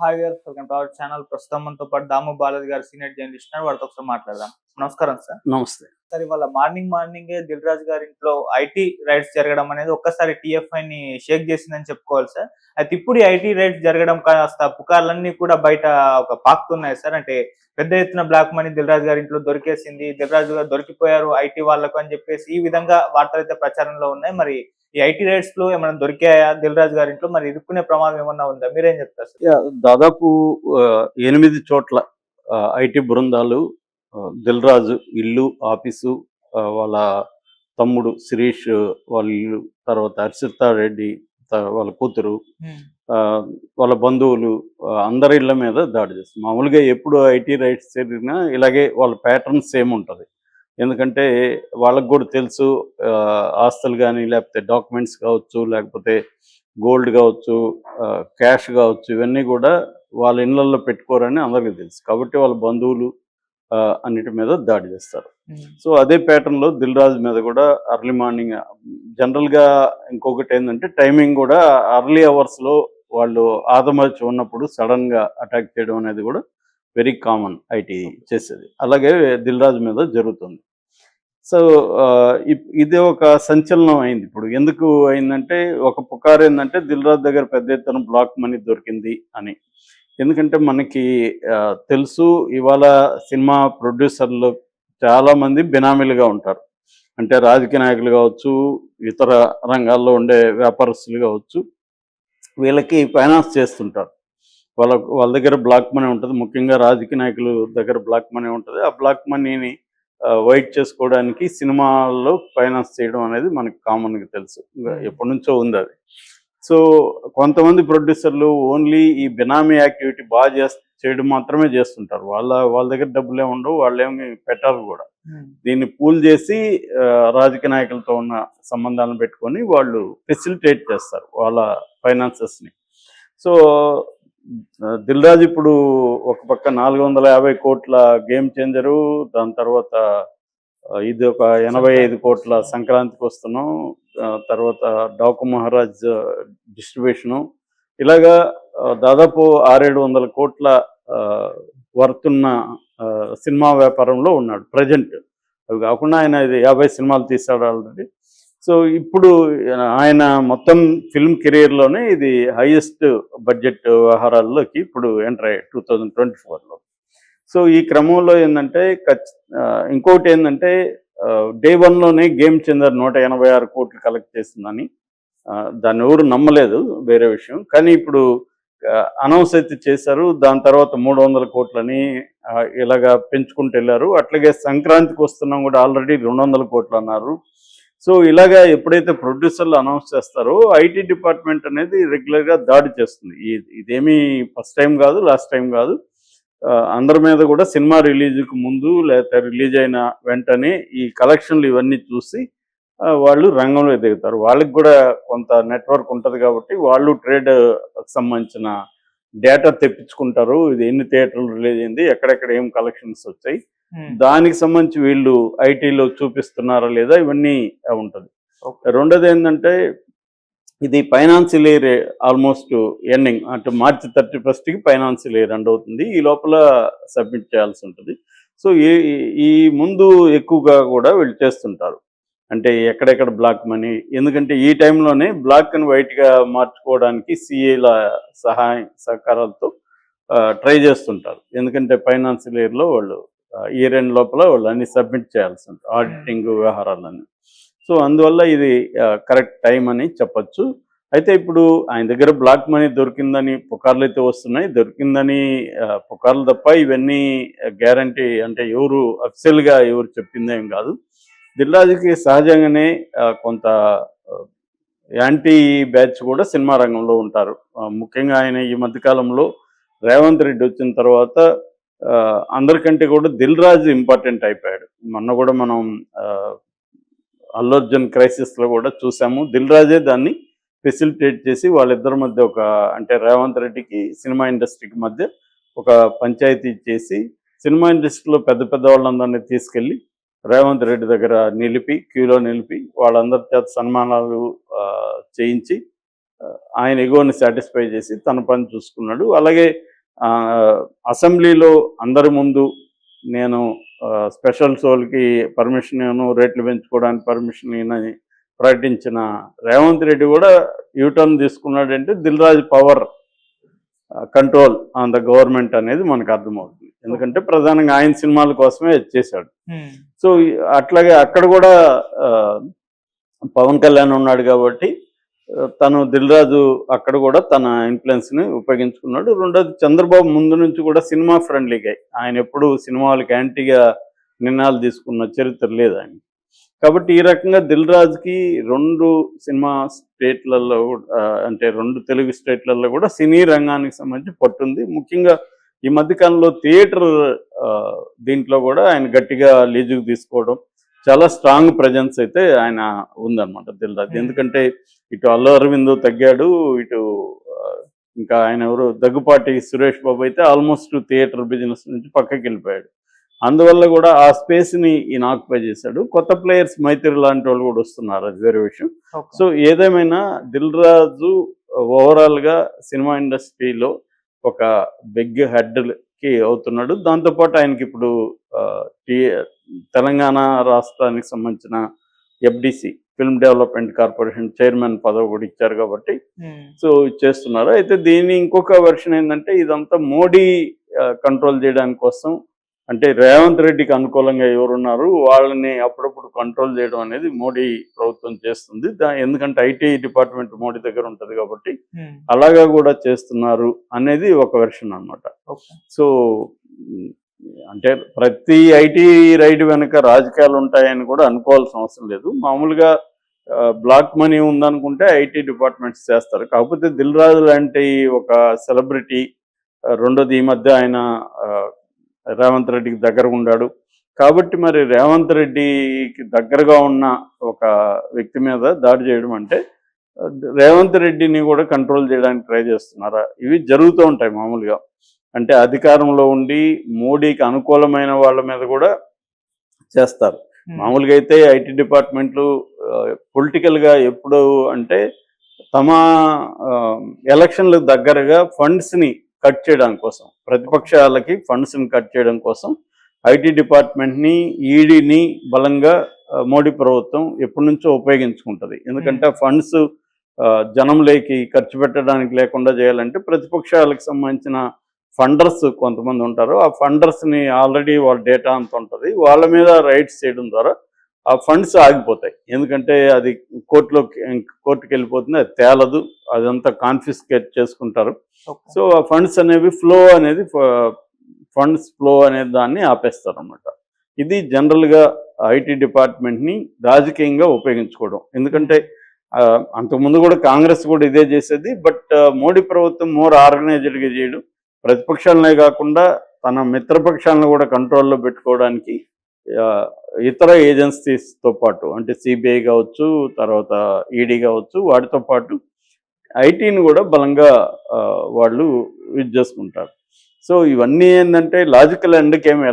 Hi viewers, welcome to our channel. ప్రస్తుతం మనతో పాటు దాము బాలాజీ గారు సీనియర్ జర్నలిస్ట్ ఉన్నారు. వారితో ఒకసారి మాట్లాడదాం. నమస్కారం సార్. నమస్తే. సార్, ఇవాళ మార్నింగే దిల్ రాజు గారి ఇంట్లో ఐటీ రైడ్స్ జరగడం అనేది ఒక్కసారి టీఎఫ్ఐ ని షేక్ చేసిందని చెప్పుకోవాలి సార్. అయితే ఇప్పుడు ఈ ఐటీ రైడ్స్ జరగడం కాస్త పుకార్లన్నీ కూడా బయట పాకుతున్నాయి సార్. అంటే పెద్ద ఎత్తున బ్లాక్ మనీ దిల్ రాజు గారి ఇంట్లో దొరికేసింది, దిల్ రాజు గారు దొరికిపోయారు ఐటీ వాళ్ళకు అని చెప్పేసి ఈ విధంగా వార్తలు అయితే ప్రచారంలో ఉన్నాయి. మరి ఈ ఐటీ రైడ్స్ లో ఏమైనా దొరికాయా దిల్ రాజు గారి ఇంట్లో? మరి ఇరుక్కునే ప్రమాదం ఏమన్నా ఉందా? మీరేం చెప్తారు సార్? దాదాపు 8 చోట్ల ఐటీ బృందాలు దిల్ రాజు ఇల్లు, ఆఫీసు, వాళ్ళ తమ్ముడు శిరీష్ వాళ్ళ ఇల్లు, తర్వాత హర్షితా రెడ్డి వాళ్ళ కూతురు, వాళ్ళ బంధువులు, అందరి ఇళ్ల మీద దాడి చేస్తారు. మామూలుగా ఎప్పుడు ఐటీ రైట్స్ జరిగినా ఇలాగే వాళ్ళ ప్యాటర్న్ సేమ్ ఉంటుంది. ఎందుకంటే వాళ్ళకు కూడా తెలుసు, ఆస్తులు కానీ లేకపోతే డాక్యుమెంట్స్ కావచ్చు, లేకపోతే గోల్డ్ కావచ్చు, క్యాష్ కావచ్చు, ఇవన్నీ కూడా వాళ్ళ ఇళ్లల్లో పెట్టుకోరని అందరికీ తెలుసు. కాబట్టి వాళ్ళ బంధువులు అన్నిటి మీద దాడి చేస్తారు. సో అదే ప్యాటర్న్లో దిల్ రాజు మీద కూడా అర్లీ మార్నింగ్, జనరల్గా ఇంకొకటి ఏంటంటే టైమింగ్ కూడా అర్లీ అవర్స్లో వాళ్ళు ఆదమర్చి ఉన్నప్పుడు సడన్గా అటాక్ చేయడం అనేది కూడా వెరీ కామన్ ఐటీ చేసేది. అలాగే దిల్ రాజు మీద జరుగుతుంది. సో ఇది ఒక సంచలనం అయింది. ఇప్పుడు ఎందుకు అయిందంటే, ఒక పుకారు ఏంటంటే దిల్ రాజు దగ్గర పెద్ద ఎత్తున బ్లాక్ మనీ దొరికింది అని. ఎందుకంటే మనకి తెలుసు, ఇవాళ సినిమా ప్రొడ్యూసర్లు చాలామంది బినామీలుగా ఉంటారు. అంటే రాజకీయ నాయకులు కావచ్చు, ఇతర రంగాల్లో ఉండే వ్యాపారస్తులు కావచ్చు, వీళ్ళకి ఫైనాన్స్ చేస్తుంటారు. వాళ్ళ దగ్గర బ్లాక్ మనీ ఉంటుంది. ముఖ్యంగా రాజకీయ నాయకుల దగ్గర బ్లాక్ మనీ ఉంటుంది. ఆ బ్లాక్ మనీని వైట్ చేసుకోవడానికి సినిమాల్లో ఫైనాన్స్ చేయడం అనేది మనకి కామన్గా తెలుసు, ఎప్పటి నుంచో ఉంది అది. సో కొంతమంది ప్రొడ్యూసర్లు ఓన్లీ ఈ బినామీ యాక్టివిటీ బాగా చేయడం మాత్రమే చేస్తుంటారు. వాళ్ళ దగ్గర డబ్బులే ఉండవు, వాళ్ళేమి పెట్టారు కూడా. దీన్ని పూల్ చేసి రాజకీయ నాయకులతో ఉన్న సంబంధాలను పెట్టుకొని వాళ్ళు ఫెసిలిటేట్ చేస్తారు వాళ్ళ ఫైనాన్సెస్ని. సో దిల్ రాజు ఇప్పుడు ఒక పక్క 450 కోట్ల గేమ్ చేంజరు, దాని తర్వాత ఇది ఒక 85 కోట్ల సంక్రాంతికి వస్తున్నాం, తర్వాత డాకు మహారాజ్ డిస్ట్రిబ్యూషను, ఇలాగా దాదాపు 600-700 కోట్ల వర్తున్న సినిమా వ్యాపారంలో ఉన్నాడు ప్రజెంట్. అవి కాకుండా ఆయన 50 సినిమాలు తీశాడు ఆల్రెడీ. సో ఇప్పుడు ఆయన మొత్తం ఫిల్మ్ కెరీర్లోనే ఇది హైయెస్ట్ బడ్జెట్ వ్యవహారాల్లోకి ఇప్పుడు ఎంటర్ అయ్యాయి 2024లో. సో ఈ క్రమంలో ఏంటంటే ఇంకోటి ఏంటంటే డే 1లోనే గేమ్ చేంజర్ 186 కోట్లు కలెక్ట్ చేసిందని, దాన్ని ఎవరు నమ్మలేదు, వేరే విషయం. కానీ ఇప్పుడు అనౌన్స్ అయితే చేశారు. దాని తర్వాత 300 కోట్లని ఇలాగా పెంచుకుంటూ వెళ్ళారు. అట్లాగే సంక్రాంతికి వస్తున్నాం కూడా ఆల్రెడీ 200 కోట్లు అన్నారు. సో ఇలాగా ఎప్పుడైతే ప్రొడ్యూసర్లు అనౌన్స్ చేస్తారో ఐటీ డిపార్ట్మెంట్ అనేది రెగ్యులర్గా దాడి చేస్తుంది. ఇదేమీ ఫస్ట్ టైం కాదు, లాస్ట్ టైం కాదు. అందరి మీద కూడా సినిమా రిలీజ్కి ముందు లేకపోతే రిలీజ్ అయిన వెంటనే ఈ కలెక్షన్లు ఇవన్నీ చూసి వాళ్ళు రంగంలో దిగుతారు. వాళ్ళకి కూడా కొంత నెట్వర్క్ ఉంటుంది కాబట్టి వాళ్ళు ట్రేడ్ సంబంధించిన డేటా తెప్పించుకుంటారు. ఇది ఎన్ని థియేటర్లు రిలీజ్ అయింది, ఎక్కడెక్కడ ఏం కలెక్షన్స్ వచ్చాయి, దానికి సంబంధించి వీళ్ళు ఐటీలో చూపిస్తున్నారా లేదా, ఇవన్నీ ఉంటుంది. రెండోది ఏంటంటే ఇది ఫైనాన్షియల్ ఇయర్ ఆల్మోస్ట్ ఎండింగ్, అంటే మార్చి 31కి ఫైనాన్షియల్ ఇయర్ ఎండ్ అవుతుంది. ఈ లోపల సబ్మిట్ చేయాల్సి ఉంటుంది. సో ఈ ముందు ఎక్కువగా కూడా వీళ్ళు చేస్తుంటారు, అంటే ఎక్కడెక్కడ బ్లాక్ మనీ. ఎందుకంటే ఈ టైంలోనే బ్లాక్ అండ్ వైట్గా మార్చుకోవడానికి సిఏల సహకారాలతో ట్రై చేస్తుంటారు. ఎందుకంటే ఫైనాన్షియల్ ఇయర్లో వాళ్ళు ఇయర్ ఎండ్ లోపల వాళ్ళు అన్ని సబ్మిట్ చేయాల్సి ఉంటుంది, ఆడిటింగ్ వ్యవహారాలన్నీ. సో అందువల్ల ఇది కరెక్ట్ టైం అని చెప్పచ్చు. అయితే ఇప్పుడు ఆయన దగ్గర బ్లాక్ మనీ దొరికిందని పుకార్లు అయితే వస్తున్నాయి. దొరికిందని పుకార్లు తప్ప ఇవన్నీ గ్యారంటీ, అంటే ఎవరు అఫిషియల్గా ఎవరు చెప్పిందేం కాదు. దిల్ రాజుకి సహజంగానే కొంత యాంటీ బ్యాచ్ కూడా సినిమా రంగంలో ఉంటారు. ముఖ్యంగా ఆయన ఈ మధ్యకాలంలో రేవంత్ రెడ్డి వచ్చిన తర్వాత అందరికంటే కూడా దిల్ రాజు ఇంపార్టెంట్ అయిపోయాడు. మొన్న కూడా మనం అల్లు అర్జున్ క్రైసిస్లో కూడా చూసాము. దిల్ రాజే దాన్ని ఫెసిలిటేట్ చేసి వాళ్ళిద్దరి మధ్య ఒక, అంటే రేవంత్ రెడ్డికి సినిమా ఇండస్ట్రీకి మధ్య ఒక పంచాయతీ చేసి సినిమా ఇండస్ట్రీలో పెద్ద పెద్ద వాళ్ళందరినీ తీసుకెళ్ళి రేవంత్ రెడ్డి దగ్గర నిలిపి, క్యూలో నిలిపి వాళ్ళందరి చేత సన్మానాలు చేయించి ఆయన ఎగోని సాటిస్ఫై చేసి తన పని చూసుకున్నాడు. అలాగే అసెంబ్లీలో అందరి ముందు నేను స్పెషల్ షోలకి పర్మిషన్ ఇవ్వను, రేట్లు పెంచుకోవడానికి పర్మిషన్ ఇవ్వనని ప్రకటించిన రేవంత్ రెడ్డి కూడా యూటర్న్ తీసుకున్నాడంటే Dil Raju power control on the government అనేది మనకు అర్థమవుతుంది. ఎందుకంటే ప్రధానంగా ఆయన సినిమాల కోసమే చేశాడు. సో అట్లాగే అక్కడ కూడా పవన్ కళ్యాణ్ ఉన్నాడు కాబట్టి తను దిల్ రాజు అక్కడ కూడా తన ఇన్ఫ్లుయెన్స్ని ఉపయోగించుకున్నాడు. రెండోది చంద్రబాబు ముందు నుంచి కూడా సినిమా ఫ్రెండ్లీగా, ఆయన ఎప్పుడు సినిమా వాళ్ళకి యాంటీగా నిర్ణయాలు తీసుకున్న చరిత్ర లేదు ఆయన. కాబట్టి ఈ రకంగా దిల్ రాజుకి 2 సినిమా స్టేట్లలో అంటే 2 తెలుగు స్టేట్లలో కూడా సినీ రంగానికి సంబంధించి పట్టుంది. ముఖ్యంగా ఈ మధ్యకాలంలో థియేటర్ దీంట్లో కూడా ఆయన గట్టిగా లీజుకు తీసుకోవడం, చాలా స్ట్రాంగ్ ప్రజెన్స్ అయితే ఆయన ఉందన్నమాట దిల్ రాజు. ఎందుకంటే ఇటు అల్లు అరవింద్ తగ్గాడు, ఇటు ఇంకా ఆయన ఎవరు దగ్గుపాటి సురేష్ బాబు అయితే ఆల్మోస్ట్ థియేటర్ బిజినెస్ నుంచి పక్కకి వెళ్ళిపోయాడు. అందువల్ల కూడా ఆ స్పేస్ని ఈయన ఆక్యుపై చేశాడు. కొత్త ప్లేయర్స్ మైత్రి లాంటి వాళ్ళు కూడా వస్తున్నారు, అది వేరే విషయం. సో ఏదేమైనా దిల్ రాజు ఓవరాల్గా సినిమా ఇండస్ట్రీలో ఒక బిగ్ హెడ్కి అవుతున్నాడు. దాంతోపాటు ఆయనకి ఇప్పుడు తెలంగాణ రాష్ట్రానికి సంబంధించిన FDC film development corporation chairman పదవి కూడా ఇచ్చారు కాబట్టి సో చేస్తున్నారు. అయితే దీని ఇంకొక వెర్షన్ ఏంటంటే ఇదంతా మోడీ కంట్రోల్ చేయడానికి కోసం, అంటే రేవంత్ రెడ్డికి అనుకూలంగా ఎవరున్నారు వాళ్ళని అప్పుడప్పుడు కంట్రోల్ చేయడం అనేది మోడీ ప్రభుత్వం చేస్తుంది. ఎందుకంటే IT డిపార్ట్మెంట్ మోడీ దగ్గర ఉంటుంది కాబట్టి అలాగా కూడా చేస్తున్నారు అనేది ఒక వెర్షన్ అన్నమాట. సో అంటే ప్రతి IT రైడ్ వెనుక రాజకీయాలు ఉంటాయని కూడా అనుకోవాల్సిన అవసరం లేదు. మామూలుగా బ్లాక్ మనీ ఉందనుకుంటే IT డిపార్ట్మెంట్స్ చేస్తారు. కాకపోతే దిల్ రాజు లాంటి ఒక సెలబ్రిటీ, రెండోది ఈ మధ్య ఆయన రేవంత్ రెడ్డికి దగ్గరగా ఉన్నాడు కాబట్టి మరి రేవంత్ రెడ్డికి దగ్గరగా ఉన్న ఒక వ్యక్తి మీద దాడి చేయడం అంటే రేవంత్ రెడ్డిని కూడా కంట్రోల్ చేయడానికి ట్రై చేస్తున్నారా? ఇవి జరుగుతూ ఉంటాయి మామూలుగా. అంటే అధికారంలో ఉండి మోడీకి అనుకూలమైన వాళ్ళ మీద కూడా చేస్తారు. మామూలుగా అయితే IT డిపార్ట్మెంట్లు పొలిటికల్గా ఎప్పుడు అంటే తమ ఎలక్షన్లకు దగ్గరగా ఫండ్స్ని కట్ చేయడం కోసం, ప్రతిపక్షాలకి ఫండ్స్ని కట్ చేయడం కోసం IT డిపార్ట్మెంట్ని ఈడీని బలంగా మోడీ ప్రభుత్వం ఎప్పటి నుంచో ఉపయోగించుకుంటుంది. ఎందుకంటే ఫండ్స్ జనంలోకి ఖర్చు పెట్టడానికి లేకుండా చేయాలంటే ప్రతిపక్షాలకు సంబంధించిన ఫండర్స్ కొంతమంది ఉంటారు. ఆ ఫండర్స్ని ఆల్రెడీ వాళ్ళ డేటా అంత ఉంటుంది, వాళ్ళ మీద రైట్స్ చేయడం ద్వారా ఆ ఫండ్స్ ఆగిపోతాయి. ఎందుకంటే అది కోర్టుకి వెళ్ళిపోతుంది, అది తేలదు, అదంతా కాన్ఫిస్కేట్ చేసుకుంటారు. సో ఆ ఫండ్స్ అనేవి ఫండ్స్ ఫ్లో అనే దాన్ని ఆపేస్తారు అన్నమాట. ఇది జనరల్గా IT డిపార్ట్మెంట్ని రాజకీయంగా ఉపయోగించుకోవడం. ఎందుకంటే అంతకుముందు కూడా కాంగ్రెస్ కూడా ఇదే చేసేది. బట్ మోడీ ప్రభుత్వం మోర్ ఆర్గనైజ్డ్గా చేయడం, ప్రతిపక్షాలనే కాకుండా తన మిత్రపక్షాలను కూడా కంట్రోల్లో పెట్టుకోవడానికి ఇతర ఏజెన్సీస్తో పాటు అంటే CBI కావచ్చు, తర్వాత ED కావచ్చు, వాటితో పాటు ITని కూడా బలంగా వాళ్ళు యూజ్ చేసుకుంటారు. సో ఇవన్నీ ఏంటంటే లాజికల్ ఎండ్కి ఏమి